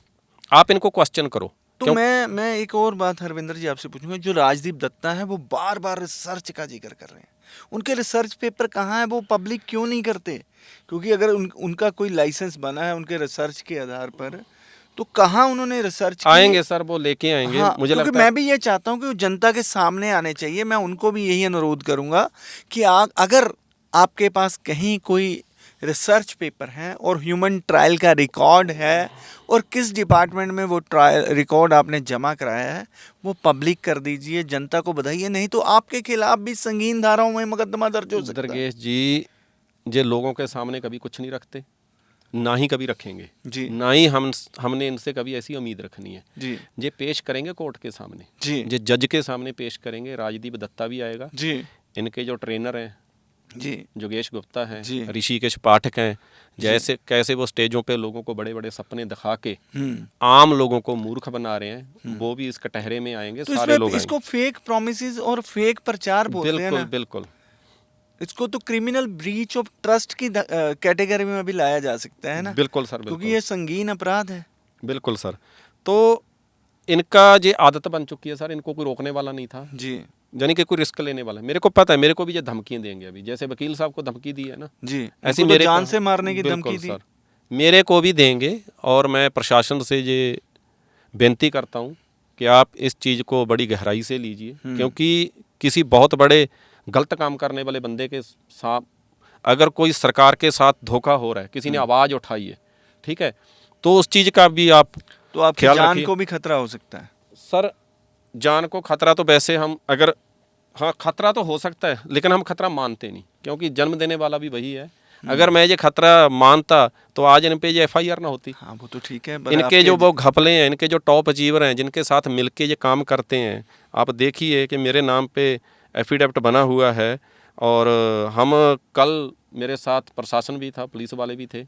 आप इनको क्वेश्चन करो। तो मैं एक और बात हरविंदर जी आपसे पूछूंगा, जो राजदीप दत्ता है वो बार बार रिसर्च का जिक्र कर रहे हैं, उनके रिसर्च पेपर कहाँ है, वो पब्लिक क्यों नहीं करते? क्योंकि अगर उनका कोई लाइसेंस बना है उनके रिसर्च के आधार पर, तो कहाँ उन्होंने रिसर्च आएंगे सर, वो लेके आएंगे। हाँ, मुझे लगता है मैं भी ये चाहता हूँ कि वो जनता के सामने आने चाहिए। मैं उनको भी यही अनुरोध करूँगा कि अगर आपके पास कहीं कोई रिसर्च पेपर है और ह्यूमन ट्रायल का रिकॉर्ड है, और किस डिपार्टमेंट में वो ट्रायल रिकॉर्ड आपने जमा कराया है, वो पब्लिक कर दीजिए, जनता को बताइए। नहीं तो आपके खिलाफ भी संगीन धाराओं में मुकदमा दर्ज हो सकता है। दुर्गेश जी, ये लोगों के सामने कभी कुछ नहीं रखते, ना ही कभी रखेंगे जी, ना ही हमने इनसे कभी ऐसी उम्मीद रखनी है जी। ये पेश करेंगे कोर्ट के सामने जी, ये जज के सामने पेश करेंगे। राजदीप दत्ता भी आएगा जी, इनके जो ट्रेनर हैं जी, योगेश गुप्ता हैं, ऋषिकेश पाठक हैं, जैसे कैसे वो स्टेजों पे लोगों को बड़े बड़े सपने दिखा के आम लोगों को मूर्ख बना रहे हैं, वो भी इस कटहरे में आएंगे। तो सारे लोग इसको फेक प्रॉमिसेस और फेक प्रचार बोलते हैं ना। बिल्कुल बिल्कुल, इसको तो क्रिमिनल ब्रीच ऑफ ट्रस्ट की कैटेगरी में भी लाया जा सकता है ना। बिल्कुल सर, क्योंकि ये संगीन अपराध है। बिल्कुल सर। तो इनका ये आदत बन चुकी है सर, इनको कोई रोकने वाला नहीं था जी, यानी कि कोई रिस्क लेने वाला। मेरे को पता है, मेरे को भी ये धमकियां देंगे अभी, जैसे वकील साहब को धमकी दी है ना जी, ऐसी मेरे जान से मारने की धमकी दी, मेरे को भी देंगे। और मैं प्रशासन से ये बेनती करता हूँ कि आप इस चीज़ को बड़ी गहराई से लीजिए, क्योंकि किसी बहुत बड़े गलत काम करने वाले बंदे के साथ अगर कोई सरकार के साथ धोखा हो रहा है, किसी ने आवाज़ उठाई है, ठीक है, तो उस चीज़ का भी आप तो आपकी जान को भी खतरा हो सकता है सर। जान को खतरा तो वैसे हम अगर हाँ खतरा तो हो सकता है, लेकिन हम खतरा मानते नहीं, क्योंकि जन्म देने वाला भी वही है। अगर मैं ये खतरा मानता तो आज इन पे ये FIR ना होती। हाँ वो तो ठीक है। इनके जो वो घपले हैं, इनके जो टॉप अचीवर हैं, जिनके साथ मिलके ये काम करते हैं, आप देखिए कि मेरे नाम पे एफिडेविट बना हुआ है। और हम कल मेरे साथ प्रशासन भी था, पुलिस वाले भी थे,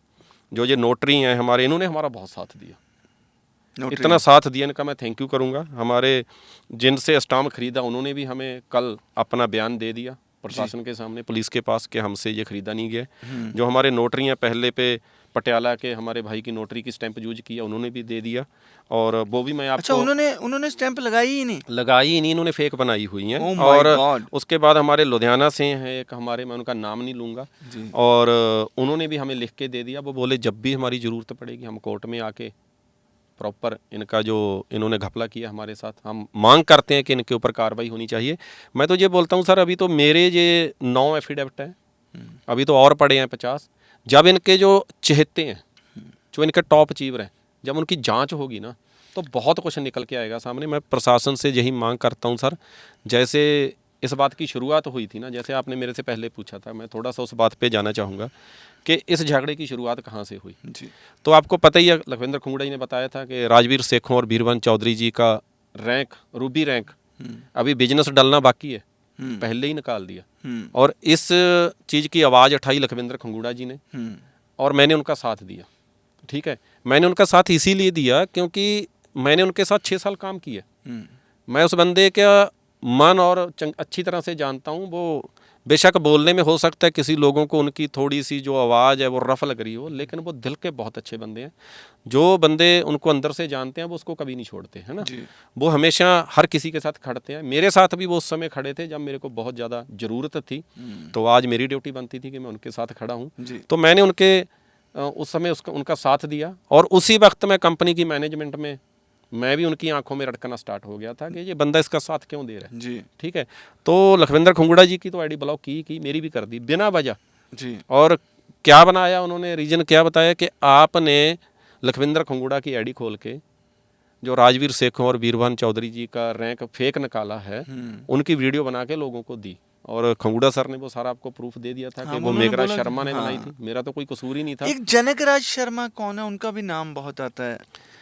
जो ये नोटरी हैं हमारे, इन्होंने हमारा बहुत साथ दिया, इतना साथ दिया, इनका मैं थैंक यू करूँगा। हमारे जिनसे स्टाम्प खरीदा उन्होंने भी हमें कल अपना बयान दे दिया प्रशासन के सामने, पुलिस के पास, कि हमसे ये खरीदा नहीं गया। जो हमारे नोटरी हैं, पहले पे पटियाला के हमारे भाई की नोटरी की स्टैंप यूज किया, उन्होंने भी दे दिया। और वो भी मैं अच्छा, आपको उन्होंने स्टैंप लगाई ही नहीं? लगाई ही नहीं, इन्होंने फेक बनाई हुई हैं। Oh my और God! उसके बाद हमारे लुधियाना से हैं एक हमारे, मैं उनका नाम नहीं लूँगा, जी। और उन्होंने भी हमें लिख के दे दिया। वो बोले जब भी हमारी ज़रूरत पड़ेगी हम कोर्ट में आके प्रॉपर इनका जो इन्होंने घपला किया हमारे साथ, हम मांग करते हैं कि इनके ऊपर कार्रवाई होनी चाहिए। मैं तो ये बोलता हूँ सर, अभी तो मेरे ये 9 एफिडेविट हैं, अभी तो और पड़े हैं 50। जब इनके जो चहेते हैं, जो इनके टॉप अचीवर हैं, जब उनकी जांच होगी ना तो बहुत कुछ निकल के आएगा सामने। मैं प्रशासन से यही मांग करता हूँ सर, जैसे इस बात की शुरुआत हुई थी ना, जैसे आपने मेरे से पहले पूछा था, मैं थोड़ा सा उस बात पे जाना चाहूँगा कि इस झगड़े की शुरुआत कहाँ से हुई। जी। तो आपको पता ही है, लखविंद्र खुंगड़ा जी ने बताया था कि राजवीर सेखों और बीरबल चौधरी जी का रैंक, रूबी रैंक, अभी बिजनेस डलना बाकी है, पहले ही निकाल दिया। और इस चीज़ की आवाज़ उठाई लखविंद्र खुंगड़ा जी ने, और मैंने उनका साथ दिया। ठीक है, मैंने उनका साथ इसीलिए दिया क्योंकि मैंने उनके साथ 6 साल काम किया। मैं उस बंदे का मन और अच्छी तरह से जानता हूँ। वो बेशक बोलने में हो सकता है किसी लोगों को उनकी थोड़ी सी जो आवाज़ है वो रफ लग रही हो, लेकिन वो दिल के बहुत अच्छे बंदे हैं। जो बंदे उनको अंदर से जानते हैं वो उसको कभी नहीं छोड़ते, है ना। वो हमेशा हर किसी के साथ खड़ते हैं। मेरे साथ भी वो उस समय खड़े थे जब मेरे को बहुत ज़्यादा ज़रूरत थी, तो आज मेरी ड्यूटी बनती थी कि मैं उनके साथ खड़ा हूँ। तो मैंने उनके उस समय उनका साथ दिया, और उसी वक्त मैं कंपनी की मैनेजमेंट में मैं भी उनकी आंखों में रटकना स्टार्ट हो गया था कि ये बंदा इसका साथ क्यों दे रहा है। जी। ठीक है, तो लखविंद्र खुंगड़ा जी की तो आईडी ब्लॉक की, मेरी भी कर दी बिना वजह। जी। और क्या बनाया उन्होंने, रीजन क्या बताया कि आपने लखविंद्र खुंगड़ा की आईडी खोल के जो राजवीर सेखों और बीरबल चौधरी जी का रैंक फेक निकाला है, उनकी वीडियो बना के लोगों को दी। और खंगूड़ा सर ने वो सारा आपको प्रूफ दे दिया था कि वो मेघराज शर्मा ने बनाई थी, मेरा तो कोई कसूर ही नहीं था। एक जनकराज शर्मा कौन है, उनका भी नाम बहुत आता है,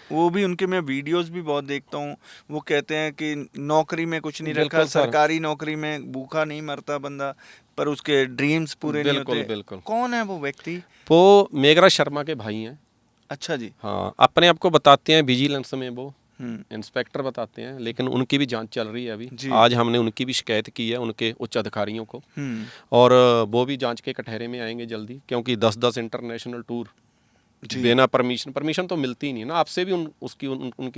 वो भी उनके मैं वीडियोस भी बहुत देखता हूँ। वो कहते हैं कि नौकरी में कुछ नहीं रखा, सरकारी नौकरी में भूखा नहीं मरता बंदा, पर उसके ड्रीम्स पूरे नहीं होते। बिल्कुल। कौन है वो व्यक्ति? वो मेघराज शर्मा के भाई हैं। अच्छा जी। हाँ, अपने आप को बताते हैं विजिलेंस में वो इंस्पेक्टर बताते हैं, लेकिन उनकी भी जांच चल रही है अभी। आज हमने उनकी भी शिकायत की है उनके उच्च अधिकारियों को, और वो भी जांच के कटहरे में आएंगे जल्दी, क्योंकि 10-10 इंटरनेशनल टूर बिना परमिशन तो मिलती ही नहीं ना। आपसे भी उनकी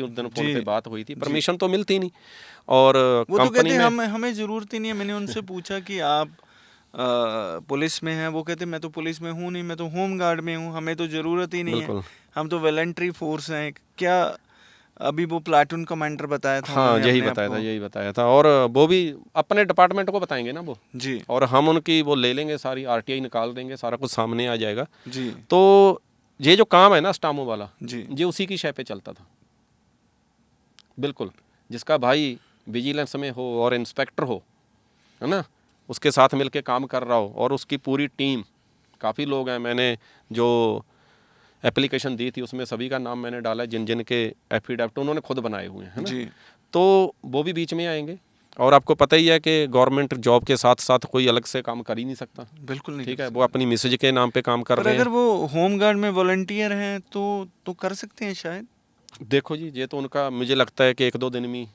उस दिन फोन पे बात हुई थी, परमिशन तो मिलती नहीं। और वो तो कहते हैं हमें जरूरत ही नहीं है। मैंने उनसे पूछा कि आप पुलिस में हैं, वो कहते मैं तो पुलिस में हूँ नहीं, मैं तो होम गार्ड में हूँ, हमें तो जरूरत ही नहीं है, हम तो वॉलंटरी फोर्स हैं। क्या अभी वो प्लाटून कमांडर बताया था? हाँ, यही बताया था। और वो भी अपने डिपार्टमेंट को बताएंगे ना वो जी, और हम उनकी वो ले लेंगे, सारी आरटीआई निकाल देंगे, सारा कुछ सामने आ जाएगा जी। तो ये जो काम है ना स्टामो वाला जी, ये उसी की शय पे चलता था बिल्कुल। जिसका भाई विजिलेंस में हो और इंस्पेक्टर हो, है ना, उसके साथ मिलके काम कर रहा हो, और उसकी पूरी टीम, काफ़ी लोग हैं। मैंने जो एप्लीकेशन दी थी उसमें सभी का नाम मैंने डाला, जिन जिन के एफिडेविट उन्होंने खुद बनाए हुए हैं, है ना जी। तो वो भी बीच में आएंगे। और आपको पता ही है कि गवर्नमेंट जॉब के साथ साथ कोई अलग से काम कर ही नहीं सकता। बिल्कुल नहीं, ठीक है। वो अपनी मिसेज के नाम पे काम कर रहे हैं। अगर वो होम गार्ड में वॉलंटियर हैं तो कर सकते हैं शायद। देखो जी, ये तो उनका, मुझे लगता है कि 1-2 दिन में,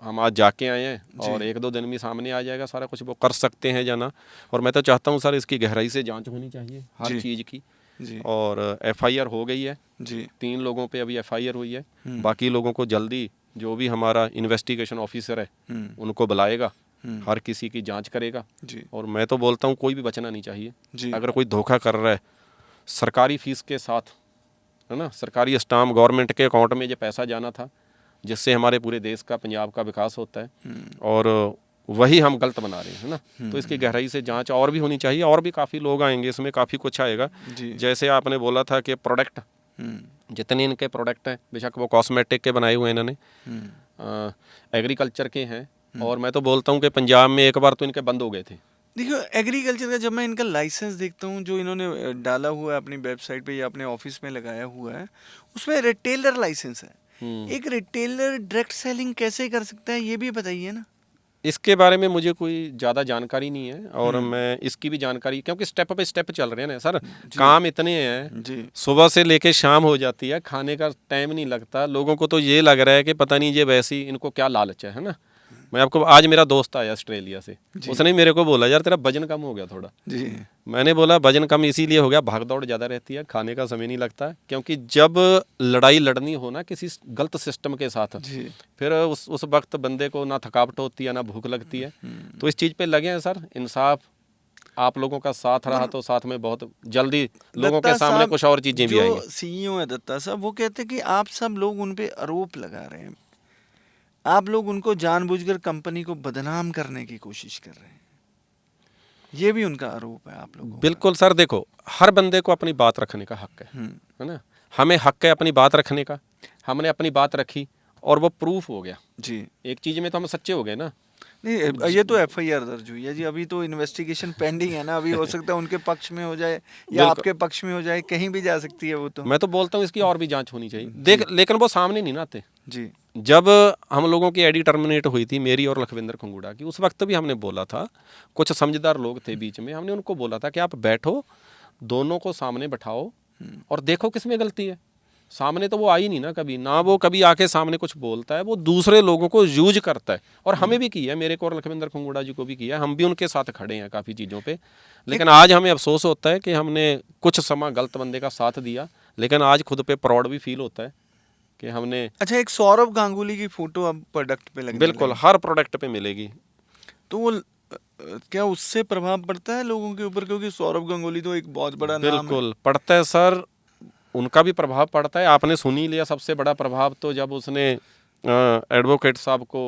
हम आज जाके आए हैं और 1-2 दिन में सामने आ जाएगा सारा कुछ, वो कर सकते हैं जाना। और मैं तो चाहता हूँ सर इसकी गहराई से जांच होनी चाहिए हर चीज़ की जी। और एफआईआर हो गई है जी, 3 लोगों पे अभी एफआईआर हुई है। बाकी लोगों को जल्दी जो भी हमारा इन्वेस्टिगेशन ऑफिसर है उनको बुलाएगा, हर किसी की जांच करेगा जी। और मैं तो बोलता हूँ कोई भी बचना नहीं चाहिए जी। अगर कोई धोखा कर रहा है सरकारी फीस के साथ, है ना, सरकारी स्टाम्प, गवर्नमेंट के अकाउंट में ये पैसा जाना था जिससे हमारे पूरे देश का, पंजाब का विकास होता है, और वही हम गलत बना रहे हैं, है ना। तो इसकी गहराई से जांच और भी होनी चाहिए। और भी काफ़ी लोग आएंगे इसमें, काफ़ी कुछ आएगा। जैसे आपने बोला था कि प्रोडक्ट, जितने इनके प्रोडक्ट हैं, बेशक वो कॉस्मेटिक के बनाए हुए हैं इन्होंने, एग्रीकल्चर के हैं, और मैं तो बोलता हूँ कि पंजाब में एक बार तो इनके बंद हो गए थे। देखियो, एग्रीकल्चर का जब मैं इनका लाइसेंस देखता हूँ जो इन्होंने डाला हुआ है अपनी वेबसाइट पे या अपने ऑफिस में लगाया हुआ है, उसमें रिटेलर लाइसेंस है। एक रिटेलर डायरेक्ट सेलिंग कैसे कर सकता है, ये भी बताइए ना। इसके बारे में मुझे कोई ज़्यादा जानकारी नहीं है, और मैं इसकी भी जानकारी, क्योंकि स्टेप बाय स्टेप चल रहे हैं ना सर, काम इतने हैं, सुबह से लेके शाम हो जाती है, खाने का टाइम नहीं लगता। लोगों को तो ये लग रहा है कि पता नहीं ये वैसी इनको क्या लालच है ना। मैं आपको, आज मेरा दोस्त आया ऑस्ट्रेलिया से, उसने मेरे को बोला यार तेरा वजन कम हो गया थोड़ा जी। मैंने बोला वजन कम इसीलिए हो गया, भाग दौड़ ज़्यादा रहती है, खाने का समय नहीं लगता, क्योंकि जब लड़ाई लड़नी हो ना किसी गलत सिस्टम के साथ, जी। फिर उस वक्त बंदे को ना थकावट होती है ना भूख लगती है। तो इस चीज़ पे लगे हैं सर, इंसाफ आप लोगों का साथ रहा तो साथ में बहुत जल्दी लोगों के दत्ता सामने साहब, कुछ और चीज़ें भी आएंगी। जो सीईओ है दत्ता साहब, वो कहते हैं कि आप सब लोग उन पे आरोप लगा रहे हैं, आप लोग उनको जानबूझकर कंपनी को बदनाम करने की कोशिश कर रहे हैं, ये भी उनका आरोप है आप लोगों का। बिल्कुल सर, देखो हर बंदे को अपनी बात रखने का हक है ना, हमें हक है अपनी बात रखने का, हमने अपनी बात रखी और वो प्रूफ हो गया जी। एक चीज़ में, तो हम सच्चे हो गए ना। नहीं, ये तो एफआईआर दर्ज हुई है जी, अभी तो इन्वेस्टिगेशन पेंडिंग है ना, अभी हो सकता है उनके पक्ष में हो जाए या आपके पक्ष में हो जाए, कहीं भी जा सकती है वो तो। मैं तो बोलता हूँ इसकी और भी जांच होनी चाहिए। देख, लेकिन वो सामने नहीं ना आते जी। जब हम लोगों की आईडी टर्मिनेट हुई थी मेरी और लखविंदर खंगूड़ा की, उस वक्त भी हमने बोला था, कुछ समझदार लोग थे बीच में, हमने उनको बोला था कि आप बैठो, दोनों को सामने बैठाओ और देखो किसमें गलती है। सामने तो वो आई नहीं ना कभी, ना वो कभी आके सामने कुछ बोलता है, वो दूसरे लोगों को यूज करता है, और हमें भी किया है, मेरे को और लखविंदर खंगूड़ा जी को भी किया है, हम भी उनके साथ खड़े हैं काफ़ी चीज़ों पे। लेकिन आज हमें अफसोस होता है कि हमने कुछ समय गलत बंदे का साथ दिया, लेकिन आज खुद पे प्राउड भी फील होता है कि हमने। अच्छा, एक सौरभ गांगुली की फोटो अब प्रोडक्ट पे लगने बिल्कुल लगी। हर प्रोडक्ट पे मिलेगी। तो वो क्या उससे प्रभाव पड़ता है लोगों के ऊपर, क्योंकि सौरभ गांगुली तो एक बहुत बड़ा नाम है। बिल्कुल पड़ता है सर, उनका भी प्रभाव पड़ता है। आपने सुन ही लिया सबसे बड़ा प्रभाव तो जब उसने एडवोकेट साहब को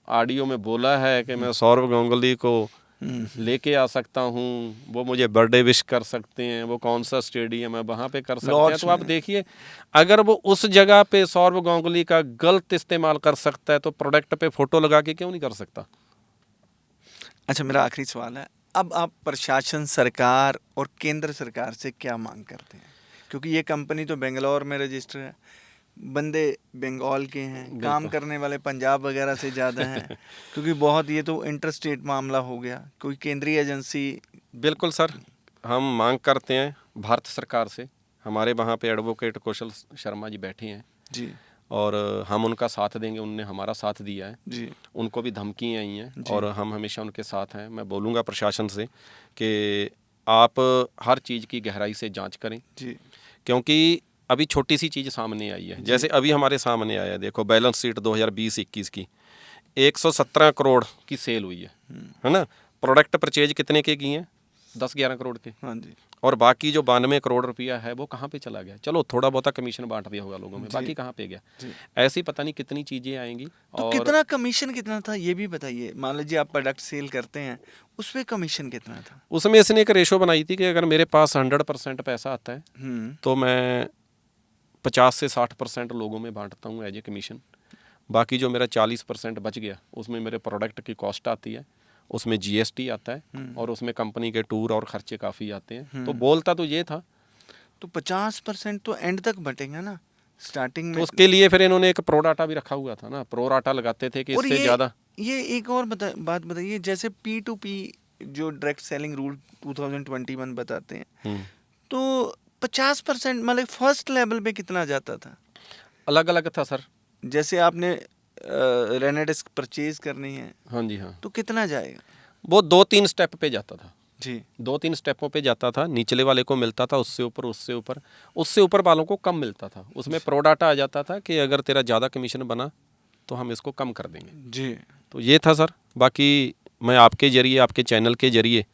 ऑडियो में बोला है कि मैं सौरभ गांगुली को लेके आ सकता हूँ, वो मुझे बर्थडे विश कर सकते हैं, वो कौन सा स्टेडियम है वहाँ पे कर सकते हैं। तो आप देखिए, अगर वो उस जगह पे सौरभ गांगुली का गलत इस्तेमाल कर सकता है तो प्रोडक्ट पे फोटो लगा के क्यों नहीं कर सकता। अच्छा, मेरा आखिरी सवाल है, अब आप प्रशासन, सरकार और केंद्र सरकार से क्या मांग करते हैं? क्योंकि ये कंपनी तो बेंगलोर में रजिस्टर है, बंदे बंगाल के हैं, काम करने वाले पंजाब वगैरह से ज़्यादा हैं, क्योंकि बहुत, ये तो इंटरस्टेट मामला हो गया, कोई केंद्रीय एजेंसी। बिल्कुल सर, हम मांग करते हैं भारत सरकार से, हमारे वहाँ पे एडवोकेट कौशल शर्मा जी बैठे हैं जी, और हम उनका साथ देंगे, उनने हमारा साथ दिया है जी, उनको भी धमकियाँ आई हैं और हम हमेशा उनके साथ हैं। मैं बोलूँगा प्रशासन से कि आप हर चीज़ की गहराई से जांच करें जी, क्योंकि अभी छोटी सी चीज़ सामने आई है, जैसे अभी हमारे सामने आया, देखो बैलेंस शीट 2020-21 की 117 करोड़ की सेल हुई है ना, प्रोडक्ट परचेज कितने के की हैं, 10-11 करोड़ के। हाँ जी। और बाकी जो 92 करोड़ रुपया है वो कहाँ पे चला गया? चलो थोड़ा बहुत कमीशन बांट दिया होगा लोगों में, बाकी कहाँ पे गया? ऐसी पता नहीं कितनी चीज़ें आएंगी। तो और कितना कमीशन कितना था ये भी बताइए। मान लीजिए आप प्रोडक्ट सेल करते हैं, उस पर कमीशन कितना था? उसमें इसने एक रेशो बनाई थी कि अगर मेरे पास 100% पैसा आता है तो मैं 50 से 60% लोगों में बांटता हूँ एज ए कमीशन, बाकी जो मेरा 40% बच गया उसमें मेरे प्रोडक्ट की कॉस्ट आती है, उसमें जीएसटी आता है और उसमें कंपनी के टूर और खर्चे काफ़ी आते हैं। तो बोलता तो ये था, तो 50% तो एंड तक बटेंगे ना स्टार्टिंग में। तो उसके लिए फिर इन्होंने एक प्रो डाटा भी रखा हुआ था ना, प्रो डाटा लगाते थे कि इससे ज़्यादा। ये एक और बात बताइए, जैसे P2P जो डायरेक्ट सेलिंग रूल 2021 बताते हैं, तो 50% मतलब फर्स्ट लेवल पे कितना जाता था? अलग अलग था सर, जैसे आपने रेनेडिस्क परचेज करनी है, हाँ जी हाँ, तो कितना जाएगा? वो 2-3 स्टेप पे जाता था जी, 2-3 स्टेपों पे जाता था, निचले वाले को मिलता था, उससे ऊपर वालों को कम मिलता था। उसमें प्रो डाटा आ जाता था कि अगर तेरा ज़्यादा कमीशन बना तो हम इसको कम कर देंगे जी। तो ये था सर। बाकी मैं आपके जरिए, आपके चैनल के जरिए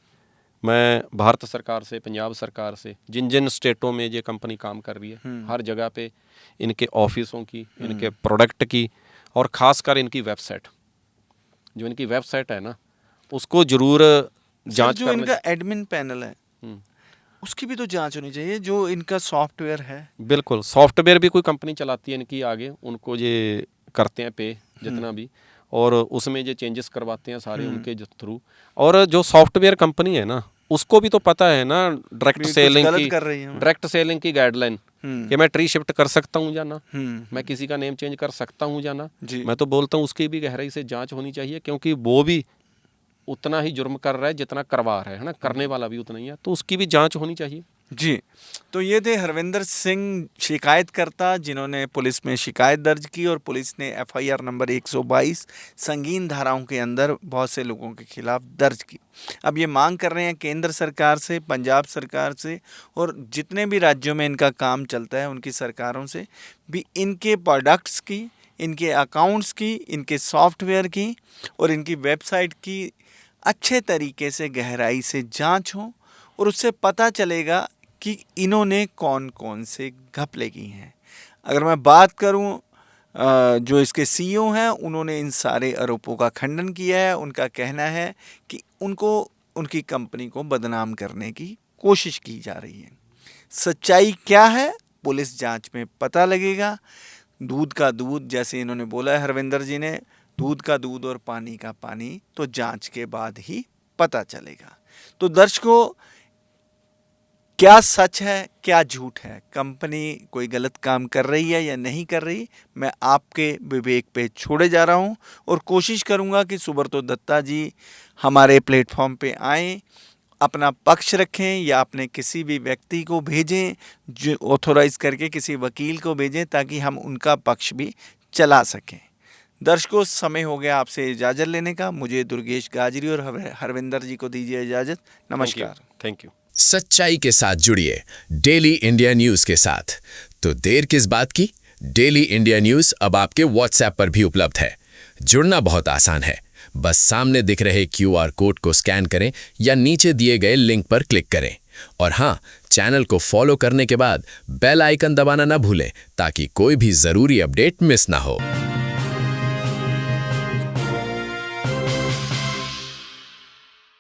मैं भारत सरकार से, पंजाब सरकार से, जिन जिन स्टेटों में ये कंपनी काम कर रही है, हर जगह पे इनके ऑफिसों की, इनके प्रोडक्ट की और ख़ासकर इनकी वेबसाइट, जो इनकी वेबसाइट है ना, उसको ज़रूर जांच जो इनका एडमिन पैनल है उसकी भी तो जांच होनी चाहिए, जो इनका सॉफ्टवेयर है। बिल्कुल, सॉफ्टवेयर भी कोई कंपनी चलाती है इनकी, आगे उनको ये करते हैं पे जितना भी, और उसमें ये चेंजेस करवाते हैं सारे उनके थ्रू। और जो सॉफ्टवेयर कंपनी है ना, उसको भी तो पता है ना डायरेक्ट सेलिंग की गाइडलाइन कि मैं ट्री शिफ्ट कर सकता हूँ या ना, मैं किसी का नेम चेंज कर सकता हूँ या ना। मैं तो बोलता हूँ उसकी भी गहराई से जांच होनी चाहिए, क्योंकि वो भी उतना ही जुर्म कर रहा है जितना करवा रहा है ना, करने वाला भी उतना ही है, तो उसकी भी जांच होनी चाहिए। जी। तो ये थे हरविंदर सिंह शिकायतकर्ता, जिन्होंने पुलिस में शिकायत दर्ज की और पुलिस ने एफआईआर नंबर 122 संगीन धाराओं के अंदर बहुत से लोगों के खिलाफ दर्ज की। अब ये मांग कर रहे हैं केंद्र सरकार से, पंजाब सरकार से और जितने भी राज्यों में इनका काम चलता है उनकी सरकारों से भी इनके प्रोडक्ट्स की, इनके अकाउंट्स की, इनके सॉफ्टवेयर की और इनकी वेबसाइट की अच्छे तरीके से गहराई से जांच हो और उससे पता चलेगा कि इन्होंने कौन कौन से घपले की हैं। अगर मैं बात करूं, जो इसके सीईओ हैं उन्होंने इन सारे आरोपों का खंडन किया है। उनका कहना है कि उनको उनकी कंपनी को बदनाम करने की कोशिश की जा रही है। सच्चाई क्या है पुलिस जांच में पता लगेगा। दूध का दूध, जैसे इन्होंने बोला है हरविंदर जी ने, दूध का दूध और पानी का पानी तो जांच के बाद ही पता चलेगा। तो दर्शकों, क्या सच है क्या झूठ है, कंपनी कोई गलत काम कर रही है या नहीं कर रही, मैं आपके विवेक पे छोड़े जा रहा हूं और कोशिश करूंगा कि सुब्रतो दत्ता जी हमारे प्लेटफॉर्म पे आएँ, अपना पक्ष रखें या अपने किसी भी व्यक्ति को भेजें, जो ऑथोराइज करके किसी वकील को भेजें, ताकि हम उनका पक्ष भी चला सकें। दर्शकों, समय हो गया आपसे इजाज़त लेने का। मुझे दुर्गेश गाजरी और हरविंदर जी को दीजिए इजाज़त। नमस्कार। Thank you. सच्चाई के साथ जुड़िए डेली इंडिया न्यूज के साथ। तो देर किस बात की? डेली इंडिया न्यूज अब आपके व्हाट्सएप पर भी उपलब्ध है। जुड़ना बहुत आसान है, बस सामने दिख रहे क्यूआर कोड को स्कैन करें या नीचे दिए गए लिंक पर क्लिक करें। और हाँ, चैनल को फॉलो करने के बाद बेल आइकन दबाना ना भूलें ताकि कोई भी जरूरी अपडेट मिस ना हो।